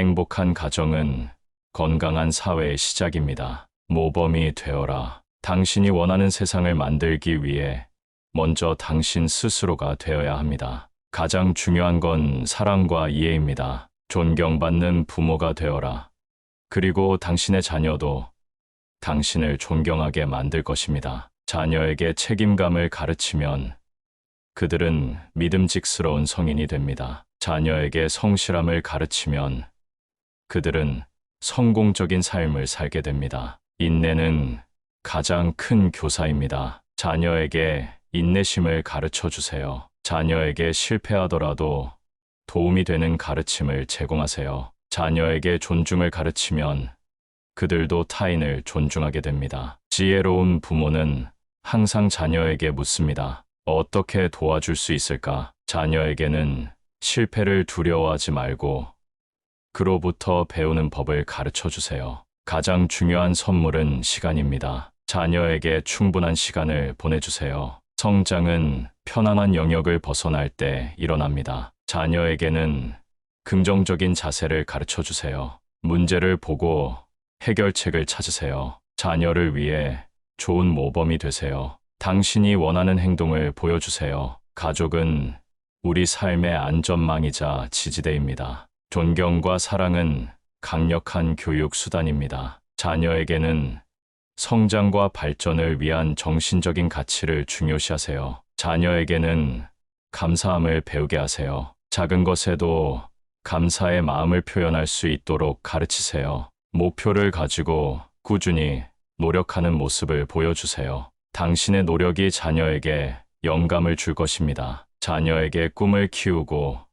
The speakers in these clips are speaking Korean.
행복한 가정은 건강한 사회의 시작입니다. 모범이 되어라. 당신이 원하는 세상을 만들기 위해 먼저 당신 스스로가 되어야 합니다. 가장 중요한 건 사랑과 이해입니다. 존경받는 부모가 되어라. 그리고 당신의 자녀도 당신을 존경하게 만들 것입니다. 자녀에게 책임감을 가르치면 그들은 믿음직스러운 성인이 됩니다. 자녀에게 성실함을 가르치면 그들은 성공적인 삶을 살게 됩니다. 인내는 가장 큰 교사입니다. 자녀에게 인내심을 가르쳐 주세요. 자녀에게 실패하더라도 도움이 되는 가르침을 제공하세요. 자녀에게 존중을 가르치면 그들도 타인을 존중하게 됩니다. 지혜로운 부모는 항상 자녀에게 묻습니다. 어떻게 도와줄 수 있을까? 자녀에게는 실패를 두려워하지 말고 그로부터 배우는 법을 가르쳐 주세요. 가장 중요한 선물은 시간입니다. 자녀에게 충분한 시간을 보내주세요. 성장은 편안한 영역을 벗어날 때 일어납니다. 자녀에게는 긍정적인 자세를 가르쳐 주세요. 문제를 보고 해결책을 찾으세요. 자녀를 위해 좋은 모범이 되세요. 당신이 원하는 행동을 보여주세요. 가족은 우리 삶의 안전망이자 지지대입니다. 존경과 사랑은 강력한 교육 수단입니다. 자녀에게는 성장과 발전을 위한 정신적인 가치를 중요시하세요. 자녀에게는 감사함을 배우게 하세요. 작은 것에도 감사의 마음을 표현할 수 있도록 가르치세요. 목표를 가지고 꾸준히 노력하는 모습을 보여주세요. 당신의 노력이 자녀에게 영감을 줄 것입니다. 자녀에게 꿈을 키우고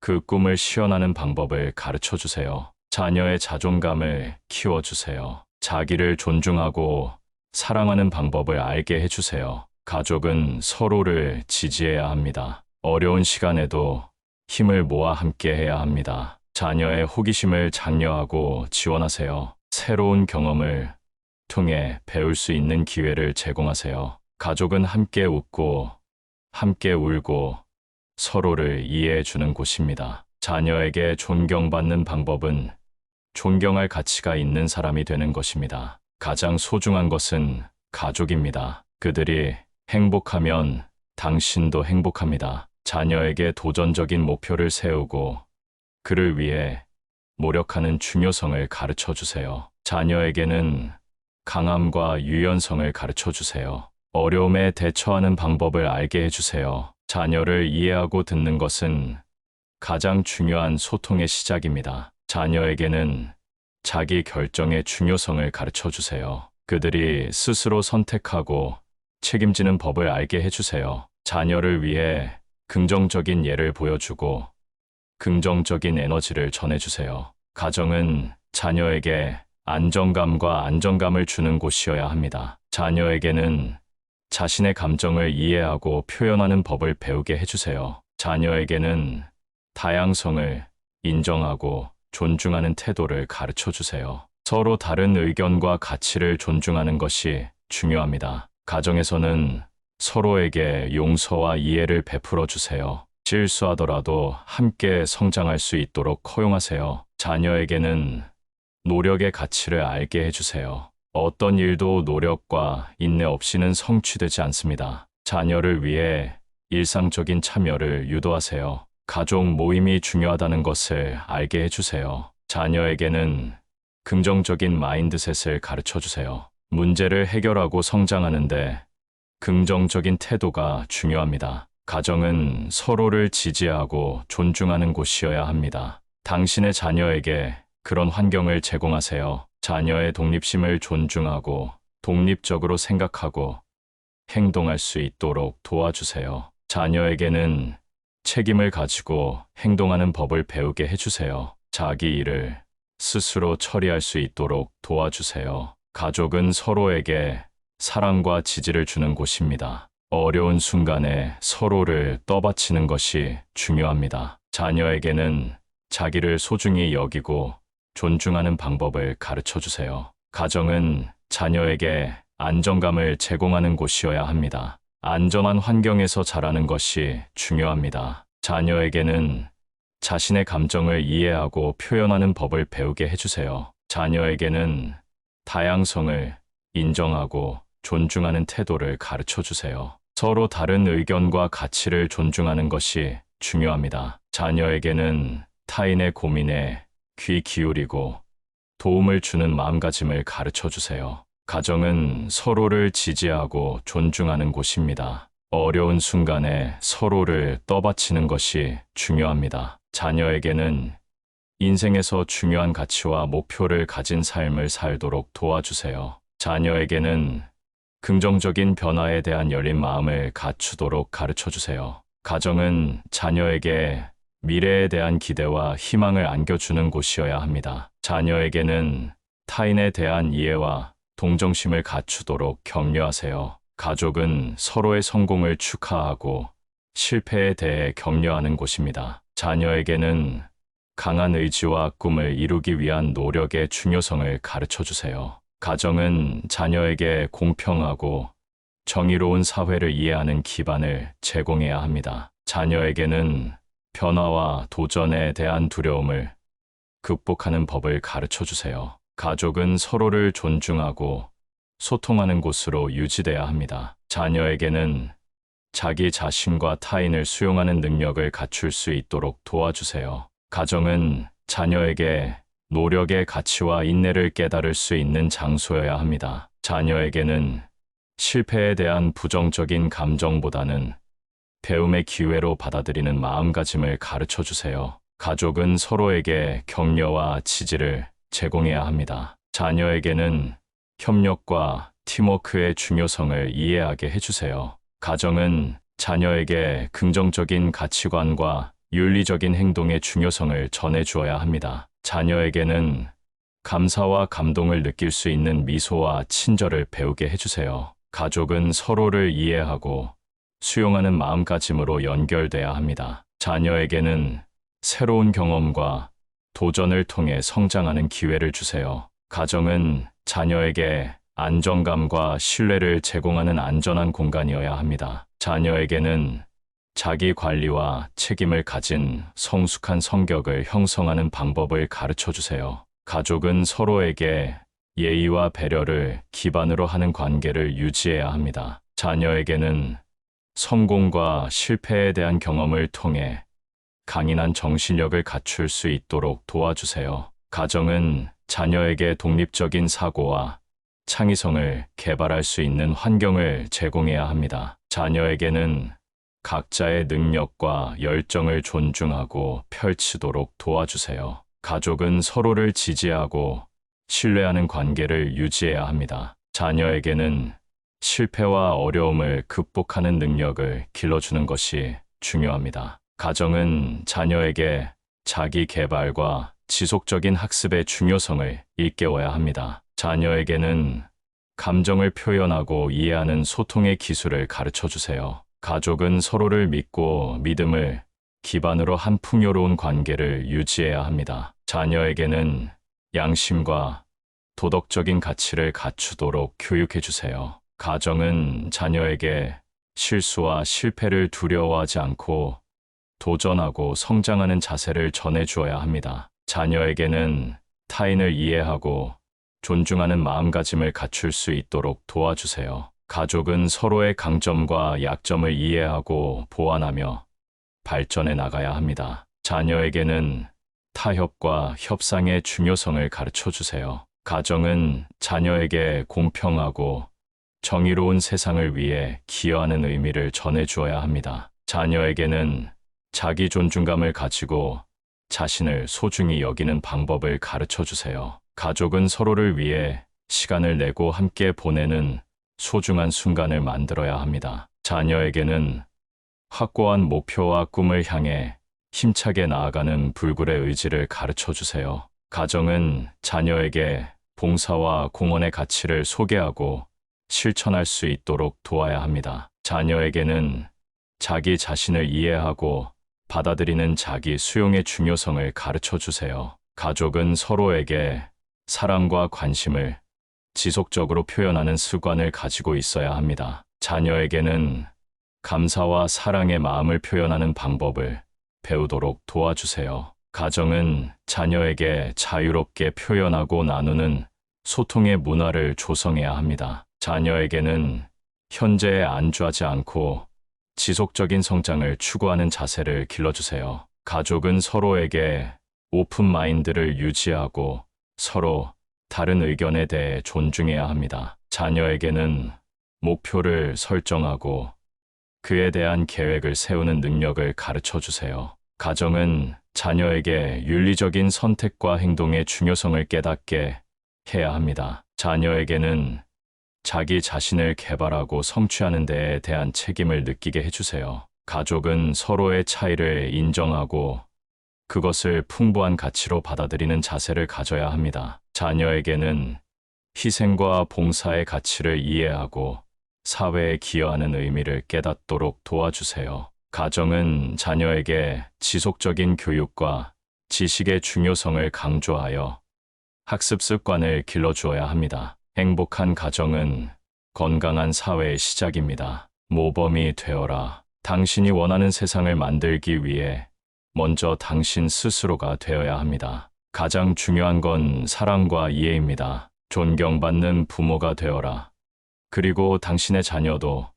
그 꿈을 실현하는 방법을 가르쳐 주세요. 자녀의 자존감을 키워주세요. 자기를 존중하고 사랑하는 방법을 알게 해주세요. 가족은 서로를 지지해야 합니다. 어려운 시간에도 힘을 모아 함께 해야 합니다. 자녀의 호기심을 장려하고 지원하세요. 새로운 경험을 통해 배울 수 있는 기회를 제공하세요. 가족은 함께 웃고 함께 울고 서로를 이해해 주는 곳입니다. 자녀에게 존경받는 방법은 존경할 가치가 있는 사람이 되는 것입니다. 가장 소중한 것은 가족입니다. 그들이 행복하면 당신도 행복합니다. 자녀에게 도전적인 목표를 세우고 그를 위해 노력하는 중요성을 가르쳐 주세요. 자녀에게는 강함과 유연성을 가르쳐 주세요. 어려움에 대처하는 방법을 알게 해주세요. 자녀를 이해하고 듣는 것은 가장 중요한 소통의 시작입니다. 자녀에게는 자기 결정의 중요성을 가르쳐 주세요. 그들이 스스로 선택하고 책임지는 법을 알게 해주세요. 자녀를 위해 긍정적인 예를 보여주고 긍정적인 에너지를 전해주세요. 가정은 자녀에게 안정감과 안정감을 주는 곳이어야 합니다. 자녀에게는 자신의 감정을 이해하고 표현하는 법을 배우게 해주세요. 자녀에게는 다양성을 인정하고 존중하는 태도를 가르쳐 주세요. 서로 다른 의견과 가치를 존중하는 것이 중요합니다. 가정에서는 서로에게 용서와 이해를 베풀어 주세요. 실수하더라도 함께 성장할 수 있도록 허용하세요. 자녀에게는 노력의 가치를 알게 해주세요. 어떤 일도 노력과 인내 없이는 성취되지 않습니다. 자녀를 위해 일상적인 참여를 유도하세요. 가족 모임이 중요하다는 것을 알게 해주세요. 자녀에게는 긍정적인 마인드셋을 가르쳐 주세요. 문제를 해결하고 성장하는데 긍정적인 태도가 중요합니다. 가정은 서로를 지지하고 존중하는 곳이어야 합니다. 당신의 자녀에게 그런 환경을 제공하세요. 자녀의 독립심을 존중하고 독립적으로 생각하고 행동할 수 있도록 도와주세요. 자녀에게는 책임을 가지고 행동하는 법을 배우게 해주세요. 자기 일을 스스로 처리할 수 있도록 도와주세요. 가족은 서로에게 사랑과 지지를 주는 곳입니다. 어려운 순간에 서로를 떠받치는 것이 중요합니다. 자녀에게는 자기를 소중히 여기고 존중하는 방법을 가르쳐 주세요. 가정은 자녀에게 안정감을 제공하는 곳이어야 합니다. 안전한 환경에서 자라는 것이 중요합니다. 자녀에게는 자신의 감정을 이해하고 표현하는 법을 배우게 해주세요. 자녀에게는 다양성을 인정하고 존중하는 태도를 가르쳐 주세요. 서로 다른 의견과 가치를 존중하는 것이 중요합니다. 자녀에게는 타인의 고민에 귀 기울이고 도움을 주는 마음가짐을 가르쳐 주세요. 가정은 서로를 지지하고 존중하는 곳입니다. 어려운 순간에 서로를 떠받치는 것이 중요합니다. 자녀에게는 인생에서 중요한 가치와 목표를 가진 삶을 살도록 도와주세요. 자녀에게는 긍정적인 변화에 대한 열린 마음을 갖추도록 가르쳐 주세요. 가정은 자녀에게 미래에 대한 기대와 희망을 안겨주는 곳이어야 합니다. 자녀에게는 타인에 대한 이해와 동정심을 갖추도록 격려하세요. 가족은 서로의 성공을 축하하고 실패에 대해 격려하는 곳입니다. 자녀에게는 강한 의지와 꿈을 이루기 위한 노력의 중요성을 가르쳐 주세요. 가정은 자녀에게 공평하고 정의로운 사회를 이해하는 기반을 제공해야 합니다. 자녀에게는 변화와 도전에 대한 두려움을 극복하는 법을 가르쳐 주세요. 가족은 서로를 존중하고 소통하는 곳으로 유지돼야 합니다. 자녀에게는 자기 자신과 타인을 수용하는 능력을 갖출 수 있도록 도와주세요. 가정은 자녀에게 노력의 가치와 인내를 깨달을 수 있는 장소여야 합니다. 자녀에게는 실패에 대한 부정적인 감정보다는 배움의 기회로 받아들이는 마음가짐을 가르쳐 주세요. 가족은 서로에게 격려와 지지를 제공해야 합니다. 자녀에게는 협력과 팀워크의 중요성을 이해하게 해주세요. 가정은 자녀에게 긍정적인 가치관과 윤리적인 행동의 중요성을 전해주어야 합니다. 자녀에게는 감사와 감동을 느낄 수 있는 미소와 친절을 배우게 해주세요. 가족은 서로를 이해하고 수용하는 마음가짐으로 연결돼야 합니다. 자녀에게는 새로운 경험과 도전을 통해 성장하는 기회를 주세요. 가정은 자녀에게 안정감과 신뢰를 제공하는 안전한 공간이어야 합니다. 자녀에게는 자기 관리와 책임을 가진 성숙한 성격을 형성하는 방법을 가르쳐 주세요. 가족은 서로에게 예의와 배려를 기반으로 하는 관계를 유지해야 합니다. 자녀에게는 성공과 실패에 대한 경험을 통해 강인한 정신력을 갖출 수 있도록 도와주세요. 가정은 자녀에게 독립적인 사고와 창의성을 개발할 수 있는 환경을 제공해야 합니다. 자녀에게는 각자의 능력과 열정을 존중하고 펼치도록 도와주세요. 가족은 서로를 지지하고 신뢰하는 관계를 유지해야 합니다. 자녀에게는 실패와 어려움을 극복하는 능력을 길러주는 것이 중요합니다. 가정은 자녀에게 자기 개발과 지속적인 학습의 중요성을 일깨워야 합니다. 자녀에게는 감정을 표현하고 이해하는 소통의 기술을 가르쳐 주세요. 가족은 서로를 믿고 믿음을 기반으로 한 풍요로운 관계를 유지해야 합니다. 자녀에게는 양심과 도덕적인 가치를 갖추도록 교육해 주세요. 가정은 자녀에게 실수와 실패를 두려워하지 않고 도전하고 성장하는 자세를 전해주어야 합니다. 자녀에게는 타인을 이해하고 존중하는 마음가짐을 갖출 수 있도록 도와주세요. 가족은 서로의 강점과 약점을 이해하고 보완하며 발전해 나가야 합니다. 자녀에게는 타협과 협상의 중요성을 가르쳐 주세요. 가정은 자녀에게 공평하고 정의로운 세상을 위해 기여하는 의미를 전해주어야 합니다. 자녀에게는 자기 존중감을 가지고 자신을 소중히 여기는 방법을 가르쳐 주세요. 가족은 서로를 위해 시간을 내고 함께 보내는 소중한 순간을 만들어야 합니다. 자녀에게는 확고한 목표와 꿈을 향해 힘차게 나아가는 불굴의 의지를 가르쳐 주세요. 가정은 자녀에게 봉사와 공헌의 가치를 소개하고 실천할 수 있도록 도와야 합니다. 자녀에게는 자기 자신을 이해하고 받아들이는 자기 수용의 중요성을 가르쳐 주세요. 가족은 서로에게 사랑과 관심을 지속적으로 표현하는 습관을 가지고 있어야 합니다. 자녀에게는 감사와 사랑의 마음을 표현하는 방법을 배우도록 도와주세요. 가정은 자녀에게 자유롭게 표현하고 나누는 소통의 문화를 조성해야 합니다. 자녀에게는 현재에 안주하지 않고 지속적인 성장을 추구하는 자세를 길러주세요. 가족은 서로에게 오픈 마인드를 유지하고 서로 다른 의견에 대해 존중해야 합니다. 자녀에게는 목표를 설정하고 그에 대한 계획을 세우는 능력을 가르쳐 주세요. 가정은 자녀에게 윤리적인 선택과 행동의 중요성을 깨닫게 해야 합니다. 자녀에게는 자기 자신을 개발하고 성취하는 데에 대한 책임을 느끼게 해주세요. 가족은 서로의 차이를 인정하고 그것을 풍부한 가치로 받아들이는 자세를 가져야 합니다. 자녀에게는 희생과 봉사의 가치를 이해하고 사회에 기여하는 의미를 깨닫도록 도와주세요. 가정은 자녀에게 지속적인 교육과 지식의 중요성을 강조하여 학습 습관을 길러주어야 합니다. 행복한 가정은 건강한 사회의 시작입니다. 모범이 되어라. 당신이 원하는 세상을 만들기 위해 먼저 당신 스스로가 되어야 합니다. 가장 중요한 건 사랑과 이해입니다. 존경받는 부모가 되어라. 그리고 당신의 자녀도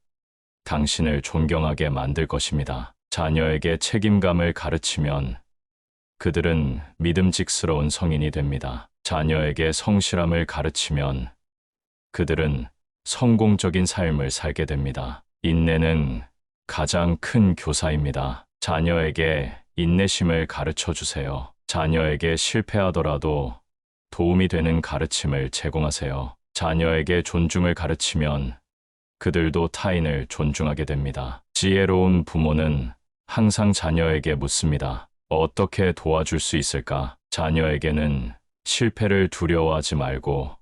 당신을 존경하게 만들 것입니다. 자녀에게 책임감을 가르치면 그들은 믿음직스러운 성인이 됩니다. 자녀에게 성실함을 가르치면 그들은 성공적인 삶을 살게 됩니다. 인내는 가장 큰 교사입니다. 자녀에게 인내심을 가르쳐 주세요. 자녀에게 실패하더라도 도움이 되는 가르침을 제공하세요. 자녀에게 존중을 가르치면 그들도 타인을 존중하게 됩니다. 지혜로운 부모는 항상 자녀에게 묻습니다. 어떻게 도와줄 수 있을까? 자녀에게는 실패를 두려워하지 말고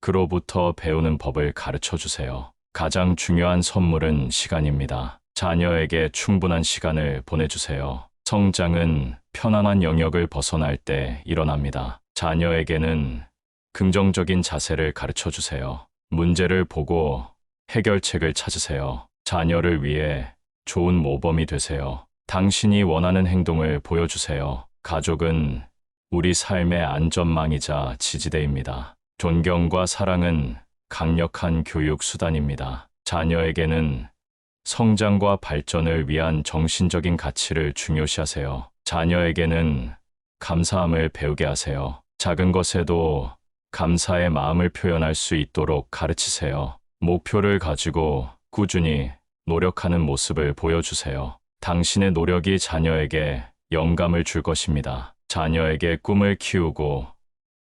그로부터 배우는 법을 가르쳐 주세요. 가장 중요한 선물은 시간입니다. 자녀에게 충분한 시간을 보내주세요. 성장은 편안한 영역을 벗어날 때 일어납니다. 자녀에게는 긍정적인 자세를 가르쳐 주세요. 문제를 보고 해결책을 찾으세요. 자녀를 위해 좋은 모범이 되세요. 당신이 원하는 행동을 보여주세요. 가족은 우리 삶의 안전망이자 지지대입니다. 존경과 사랑은 강력한 교육 수단입니다. 자녀에게는 성장과 발전을 위한 정신적인 가치를 중요시하세요. 자녀에게는 감사함을 배우게 하세요. 작은 것에도 감사의 마음을 표현할 수 있도록 가르치세요. 목표를 가지고 꾸준히 노력하는 모습을 보여주세요. 당신의 노력이 자녀에게 영감을 줄 것입니다. 자녀에게 꿈을 키우고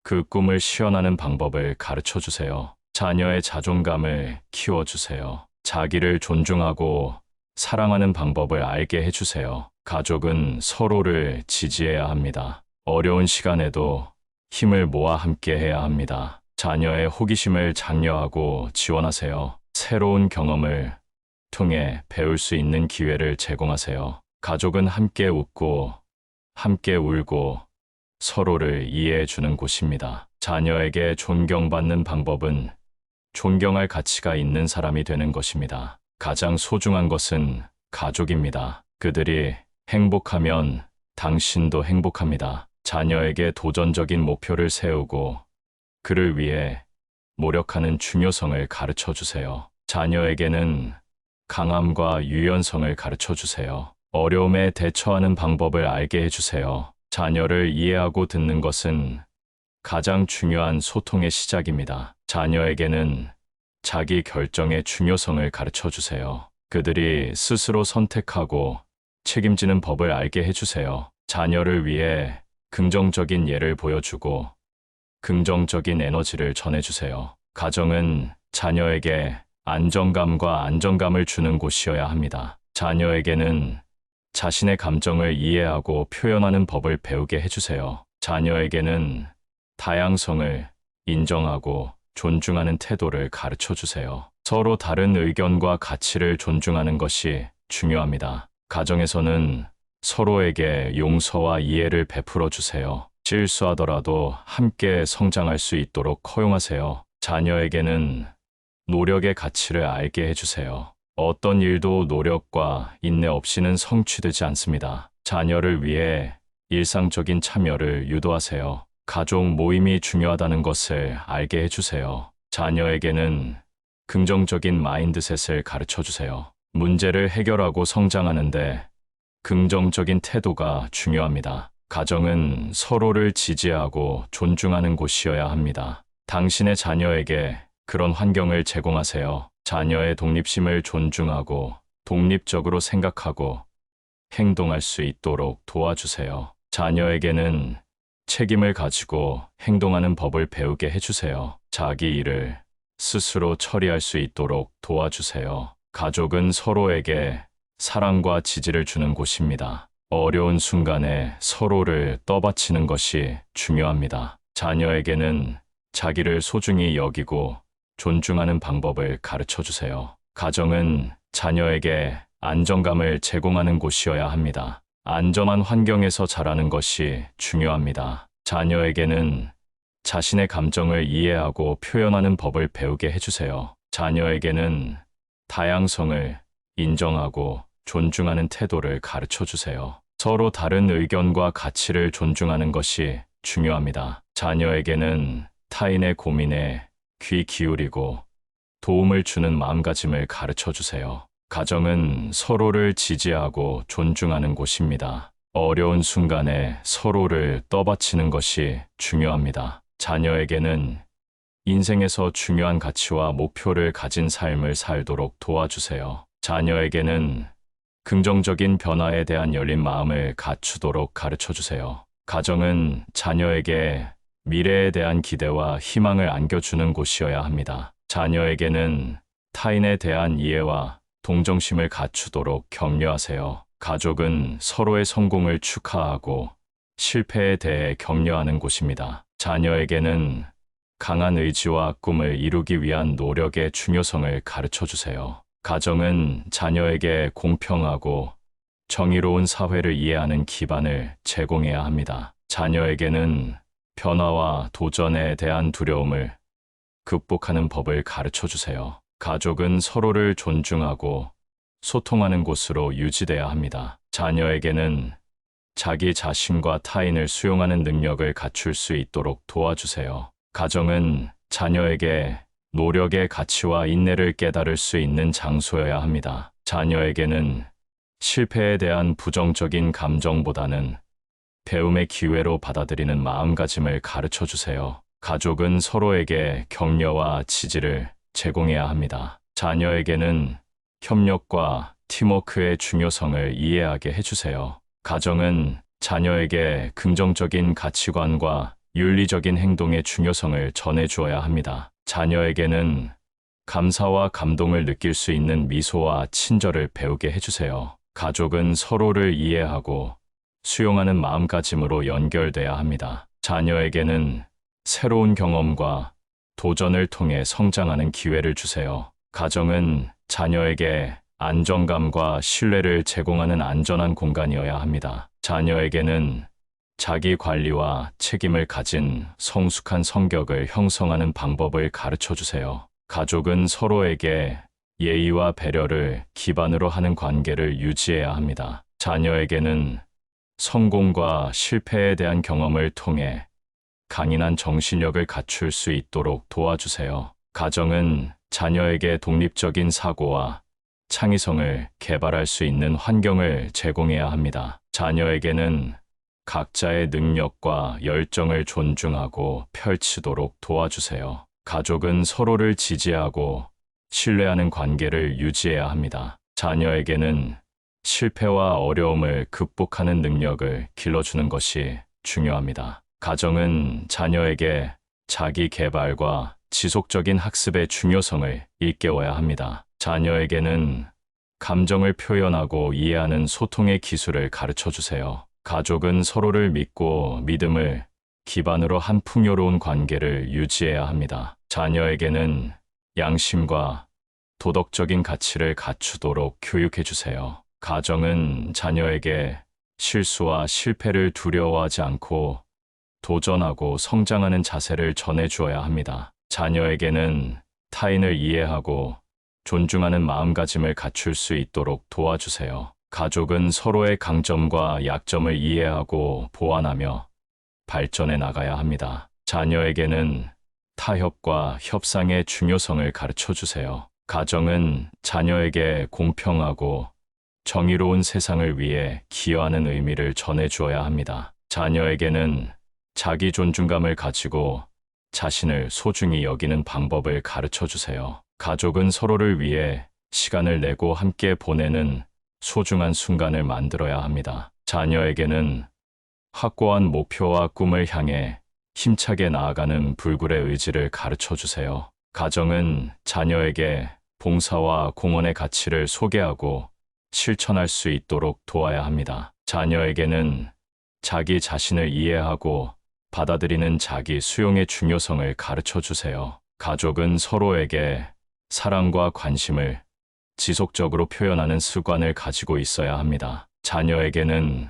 그 꿈을 실현하는 방법을 가르쳐 주세요. 자녀의 자존감을 키워주세요. 자기를 존중하고 사랑하는 방법을 알게 해주세요. 가족은 서로를 지지해야 합니다. 어려운 시간에도 힘을 모아 함께 해야 합니다. 자녀의 호기심을 장려하고 지원하세요. 새로운 경험을 통해 배울 수 있는 기회를 제공하세요. 가족은 함께 웃고 함께 울고 서로를 이해해 주는 곳입니다. 자녀에게 존경받는 방법은 존경할 가치가 있는 사람이 되는 것입니다. 가장 소중한 것은 가족입니다. 그들이 행복하면 당신도 행복합니다. 자녀에게 도전적인 목표를 세우고 그를 위해 노력하는 중요성을 가르쳐 주세요. 자녀에게는 강함과 유연성을 가르쳐 주세요. 어려움에 대처하는 방법을 알게 해주세요. 자녀를 이해하고 듣는 것은 가장 중요한 소통의 시작입니다. 자녀에게는 자기 결정의 중요성을 가르쳐 주세요. 그들이 스스로 선택하고 책임지는 법을 알게 해주세요. 자녀를 위해 긍정적인 예를 보여주고 긍정적인 에너지를 전해주세요. 가정은 자녀에게 안정감과 안정감을 주는 곳이어야 합니다. 자녀에게는 자신의 감정을 이해하고 표현하는 법을 배우게 해주세요. 자녀에게는 다양성을 인정하고 존중하는 태도를 가르쳐 주세요. 서로 다른 의견과 가치를 존중하는 것이 중요합니다. 가정에서는 서로에게 용서와 이해를 베풀어 주세요. 실수하더라도 함께 성장할 수 있도록 허용하세요. 자녀에게는 노력의 가치를 알게 해주세요. 어떤 일도 노력과 인내 없이는 성취되지 않습니다. 자녀를 위해 일상적인 참여를 유도하세요. 가족 모임이 중요하다는 것을 알게 해주세요. 자녀에게는 긍정적인 마인드셋을 가르쳐 주세요. 문제를 해결하고 성장하는데 긍정적인 태도가 중요합니다. 가정은 서로를 지지하고 존중하는 곳이어야 합니다. 당신의 자녀에게 그런 환경을 제공하세요. 자녀의 독립심을 존중하고 독립적으로 생각하고 행동할 수 있도록 도와주세요. 자녀에게는 책임을 가지고 행동하는 법을 배우게 해주세요. 자기 일을 스스로 처리할 수 있도록 도와주세요. 가족은 서로에게 사랑과 지지를 주는 곳입니다. 어려운 순간에 서로를 떠받치는 것이 중요합니다. 자녀에게는 자기를 소중히 여기고 존중하는 방법을 가르쳐 주세요. 가정은 자녀에게 안정감을 제공하는 곳이어야 합니다. 안전한 환경에서 자라는 것이 중요합니다. 자녀에게는 자신의 감정을 이해하고 표현하는 법을 배우게 해주세요. 자녀에게는 다양성을 인정하고 존중하는 태도를 가르쳐 주세요. 서로 다른 의견과 가치를 존중하는 것이 중요합니다. 자녀에게는 타인의 고민에 귀 기울이고 도움을 주는 마음가짐을 가르쳐 주세요. 가정은 서로를 지지하고 존중하는 곳입니다. 어려운 순간에 서로를 떠받치는 것이 중요합니다. 자녀에게는 인생에서 중요한 가치와 목표를 가진 삶을 살도록 도와주세요. 자녀에게는 긍정적인 변화에 대한 열린 마음을 갖추도록 가르쳐 주세요. 가정은 자녀에게 미래에 대한 기대와 희망을 안겨주는 곳이어야 합니다. 자녀에게는 타인에 대한 이해와 동정심을 갖추도록 격려하세요. 가족은 서로의 성공을 축하하고 실패에 대해 격려하는 곳입니다. 자녀에게는 강한 의지와 꿈을 이루기 위한 노력의 중요성을 가르쳐 주세요. 가정은 자녀에게 공평하고 정의로운 사회를 이해하는 기반을 제공해야 합니다. 자녀에게는 변화와 도전에 대한 두려움을 극복하는 법을 가르쳐 주세요. 가족은 서로를 존중하고 소통하는 곳으로 유지돼야 합니다. 자녀에게는 자기 자신과 타인을 수용하는 능력을 갖출 수 있도록 도와주세요. 가정은 자녀에게 노력의 가치와 인내를 깨달을 수 있는 장소여야 합니다. 자녀에게는 실패에 대한 부정적인 감정보다는 배움의 기회로 받아들이는 마음가짐을 가르쳐 주세요. 가족은 서로에게 격려와 지지를 제공해야 합니다. 자녀에게는 협력과 팀워크의 중요성을 이해하게 해주세요. 가정은 자녀에게 긍정적인 가치관과 윤리적인 행동의 중요성을 전해주어야 합니다. 자녀에게는 감사와 감동을 느낄 수 있는 미소와 친절을 배우게 해주세요. 가족은 서로를 이해하고 수용하는 마음가짐으로 연결돼야 합니다. 자녀에게는 새로운 경험과 도전을 통해 성장하는 기회를 주세요. 가정은 자녀에게 안정감과 신뢰를 제공하는 안전한 공간이어야 합니다. 자녀에게는 자기 관리와 책임을 가진 성숙한 성격을 형성하는 방법을 가르쳐 주세요. 가족은 서로에게 예의와 배려를 기반으로 하는 관계를 유지해야 합니다. 자녀에게는 성공과 실패에 대한 경험을 통해 강인한 정신력을 갖출 수 있도록 도와주세요. 가정은 자녀에게 독립적인 사고와 창의성을 개발할 수 있는 환경을 제공해야 합니다. 자녀에게는 각자의 능력과 열정을 존중하고 펼치도록 도와주세요. 가족은 서로를 지지하고 신뢰하는 관계를 유지해야 합니다. 자녀에게는 실패와 어려움을 극복하는 능력을 길러주는 것이 중요합니다. 가정은 자녀에게 자기 개발과 지속적인 학습의 중요성을 일깨워야 합니다. 자녀에게는 감정을 표현하고 이해하는 소통의 기술을 가르쳐 주세요. 가족은 서로를 믿고 믿음을 기반으로 한 풍요로운 관계를 유지해야 합니다. 자녀에게는 양심과 도덕적인 가치를 갖추도록 교육해 주세요. 가정은 자녀에게 실수와 실패를 두려워하지 않고 도전하고 성장하는 자세를 전해주어야 합니다. 자녀에게는 타인을 이해하고 존중하는 마음가짐을 갖출 수 있도록 도와주세요. 가족은 서로의 강점과 약점을 이해하고 보완하며 발전해 나가야 합니다. 자녀에게는 타협과 협상의 중요성을 가르쳐 주세요. 가정은 자녀에게 공평하고 정의로운 세상을 위해 기여하는 의미를 전해 주어야 합니다. 자녀에게는 자기 존중감을 가지고 자신을 소중히 여기는 방법을 가르쳐 주세요. 가족은 서로를 위해 시간을 내고 함께 보내는 소중한 순간을 만들어야 합니다. 자녀에게는 확고한 목표와 꿈을 향해 힘차게 나아가는 불굴의 의지를 가르쳐 주세요. 가정은 자녀에게 봉사와 공헌의 가치를 소개하고 실천할 수 있도록 도와야 합니다. 자녀에게는 자기 자신을 이해하고 받아들이는 자기 수용의 중요성을 가르쳐 주세요. 가족은 서로에게 사랑과 관심을 지속적으로 표현하는 습관을 가지고 있어야 합니다. 자녀에게는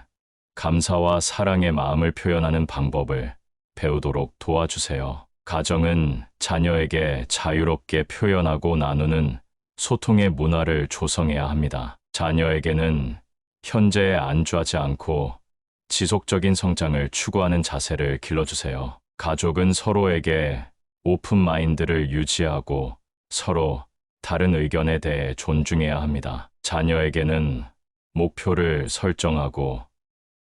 감사와 사랑의 마음을 표현하는 방법을 배우도록 도와주세요. 가정은 자녀에게 자유롭게 표현하고 나누는 소통의 문화를 조성해야 합니다. 자녀에게는 현재에 안주하지 않고 지속적인 성장을 추구하는 자세를 길러주세요. 가족은 서로에게 오픈 마인드를 유지하고 서로 다른 의견에 대해 존중해야 합니다. 자녀에게는 목표를 설정하고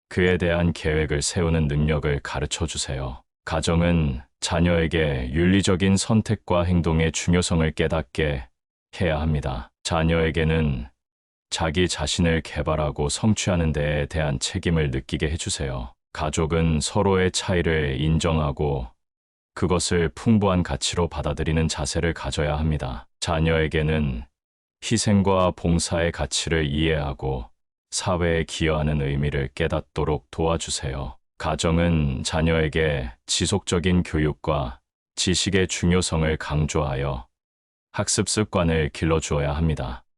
그에 대한 계획을 세우는 능력을 가르쳐 주세요. 가정은 자녀에게 윤리적인 선택과 행동의 중요성을 깨닫게 해야 합니다. 자녀에게는 자기 자신을 개발하고 성취하는 데에 대한 책임을 느끼게 해주세요. 가족은 서로의 차이를 인정하고 그것을 풍부한 가치로 받아들이는 자세를 가져야 합니다. 자녀에게는 희생과 봉사의 가치를 이해하고 사회에 기여하는 의미를 깨닫도록 도와주세요. 가정은 자녀에게 지속적인 교육과 지식의 중요성을 강조하여 학습 습관을 길러주어야 합니다.